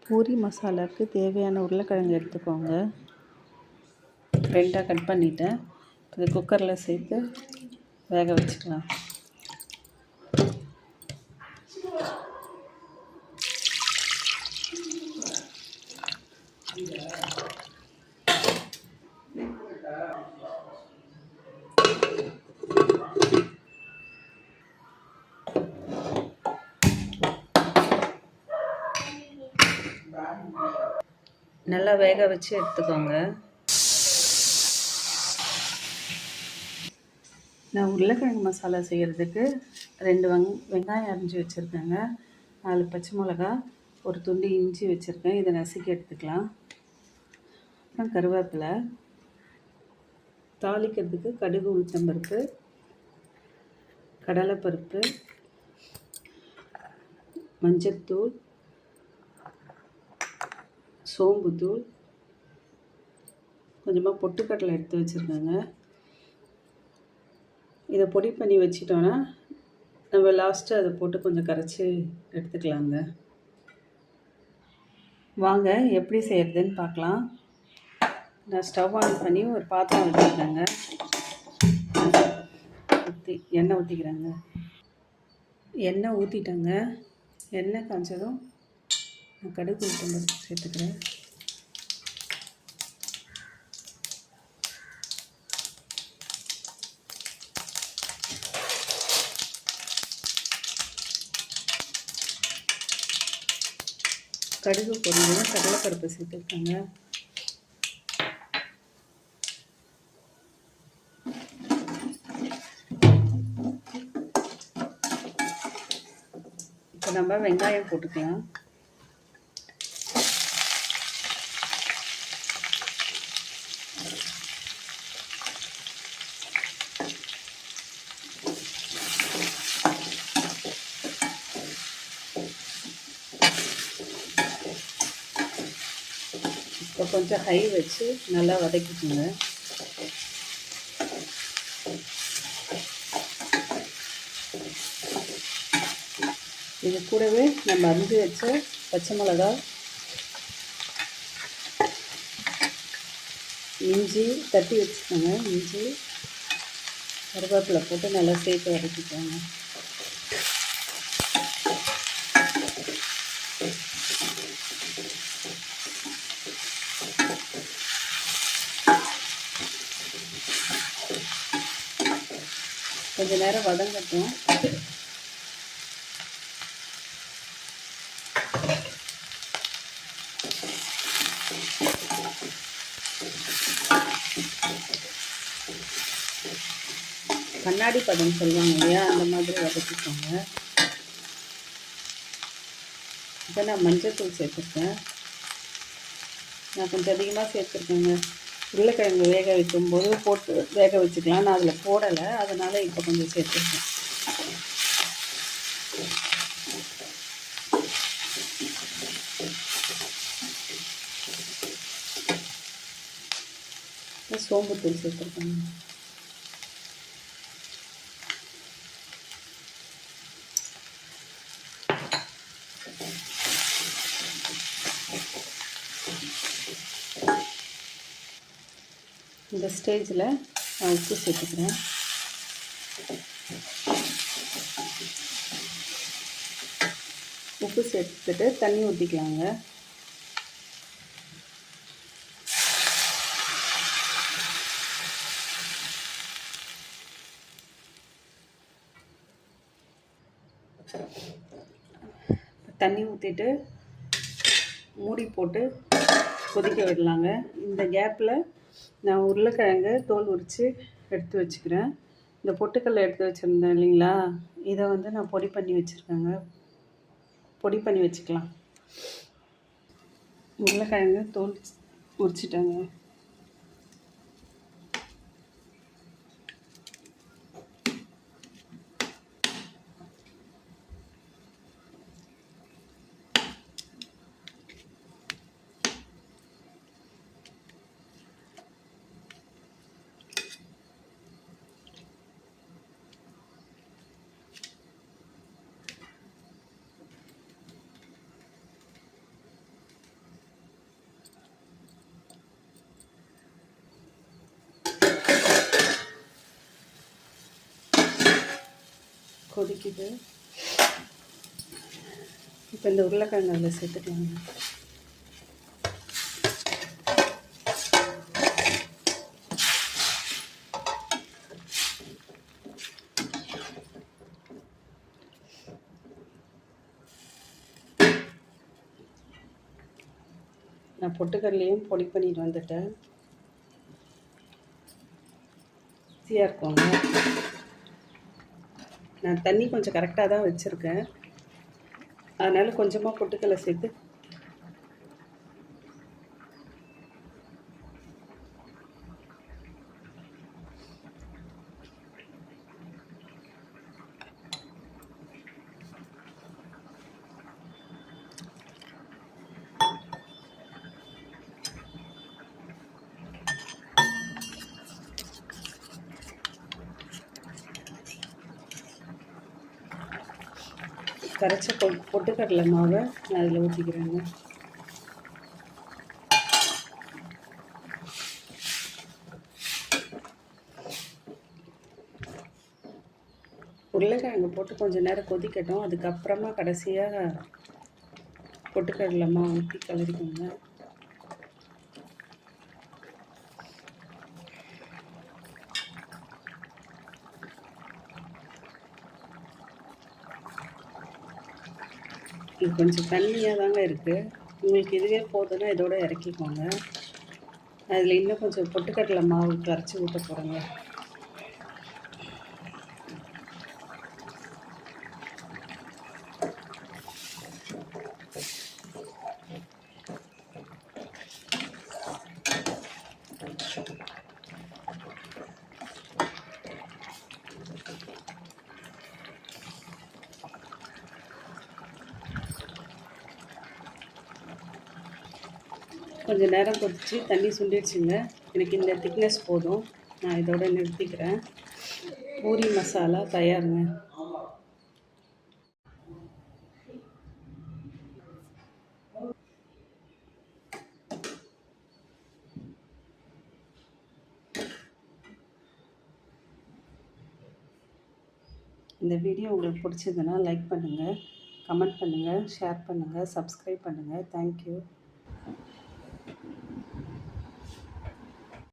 பூரி மசாலாவுக்கு தேவையான உருளைக்கிழங்கு எடுத்துக்கோங்க. 2ஆக கட் பண்ணிவிட்டேன். இது குக்கரில் சேர்த்து வேக வச்சுக்கலாம். நல்லா வேக வச்சு எடுத்துக்கோங்க. நான் உருளைக்கிழங்கு மசாலா செய்கிறதுக்கு 2 வெங்காயம் அரிஞ்சு வச்சுருக்கேங்க. 4 பச்சை மிளகா, ஒரு துண்டு இஞ்சி வச்சுருக்கேன். இதை நசுக்கி எடுத்துக்கலாம். அப்புறம் கருவேப்பிலை, தாளிக்கிறதுக்கு கடுகு, உளுத்தம்பருப்பு, கடலைப்பருப்பு, மஞ்சத்தூள், சோம்புத்தூள், கொஞ்சமாக பொட்டுக்கடலை எடுத்து வச்சுருக்கேங்க. இதை பொடி பண்ணி வச்சிட்டோன்னா நம்ம லாஸ்ட்டு அதை போட்டு கொஞ்சம் கரைச்சி எடுத்துக்கலாங்க. வாங்க எப்படி செய்கிறதுன்னு பார்க்கலாம். நான் ஸ்டவ் ஆன் பண்ணி ஒரு பாத்திரம் வச்சுருக்கேங்க. எண்ணெய் ஊற்றிக்கிறேங்க. எண்ணெய் ஊற்றிட்டேங்க. எண்ணெய் காய்ச்சதும் நான் கடுகு உளுத்தம்பருப்பு சேர்த்துக்கிறேன். கடுகு பொரிஞ்சதும் கடலைப்பருப்பு சேர்த்துருக்கேங்க. இப்போ நம்ம வெங்காயம் போட்டுக்கலாம். இப்போ கொஞ்சம் ஹை வச்சு நல்லா வதக்கிக்கோங்க. இது கூடவே நம்ம அரிஞ்சு வச்ச பச்சை மிளகா, இஞ்சி தட்டி வச்சுக்கோங்க. இஞ்சி, கருவேப்பிலை போட்டு நல்லா சேர்த்து வதக்கிக்கோங்க. கொஞ்ச நேரம் வதங்கட்டும். கண்ணாடி பதம் சொல்லுவாங்க இல்லையா, அந்த மாதிரி வதக்கிக்கோங்க. இப்போ நான் மஞ்சத்தூள் சேர்த்துருக்கேன். நான் கொஞ்சம் அதிகமாக சேர்த்துருக்கேங்க. உருளைக்கிழங்கு வேக வைக்கும்போது போட்டு வேக வச்சுக்கலாம். நான் அதில் போடலை, அதனால் இப்போ கொஞ்சம் சேர்த்துருக்கேன். சோம்புத்தூள் சேர்த்துருக்கேங்க. இந்த ஸ்டேஜில் நான் உப்பு சேர்த்துக்கிறேன். உப்பு சேர்த்துட்டு தண்ணி ஊற்றிக்கலாங்க. தண்ணி ஊற்றிட்டு மூடி போட்டு கொதிக்க விடலாங்க. இந்த கேப்பில் நான் உருளைக்கிழங்கு தோல் உரித்து எடுத்து வச்சுக்கிறேன். இந்த பொட்டுக்கல்லை எடுத்து வச்சுருந்தேன் இல்லைங்களா, இதை வந்து நான் பொடி பண்ணி வச்சுருக்கேங்க. பொடி பண்ணி வச்சுக்கலாம். உருளைக்கிழங்கு தோல் உரிச்சிட்டேங்க. கொதிக்குது. இப்போ இந்த உருளைக்கிழங்கு அதில் சேர்த்துக்கலாங்க. நான் பொட்டுக்கடலையும் பொடி பண்ணிட்டு வந்துட்டேன். ஈஸியாக இருக்குங்க. நான் தண்ணி கொஞ்சம் கரெக்டாக தான் வச்சுருக்கேன். அதனால் கொஞ்சமாக பொட்டுக்கடலை சேர்த்து கரைச்ச பொட்டுக்கடலை மாவை நான் அதில் ஊற்றிக்கிறேங்க. உருளைக்கிழங்கு போட்டு கொஞ்சம் நேரம் கொதிக்கட்டும். அதுக்கப்புறமா கடைசியாக பொட்டுக்கடலை மாவு ஊற்றி கலரிக்கோங்க. இது கொஞ்சம் தண்ணியாக தாங்க இருக்குது. உங்களுக்கு இதுவே போதுன்னா இதோட இறக்கிக்கோங்க. அதில் இன்னும் கொஞ்சம் பொட்டுக்கடலை மாவு கரைச்சி ஊற்ற போகிறேங்க. கொஞ்சம் நேரம் கொதித்து தண்ணி சுண்டிடுச்சுங்க. எனக்கு இந்த திக்னஸ் போதும். நான் இதோட நிறுத்திக்கிறேன். பூரி மசாலா தயாருங்க. இந்த வீடியோ உங்களுக்கு பிடிச்சதுன்னா லைக் பண்ணுங்கள், கமெண்ட் பண்ணுங்கள், ஷேர் பண்ணுங்கள், சப்ஸ்கிரைப் பண்ணுங்கள். தேங்க்யூ.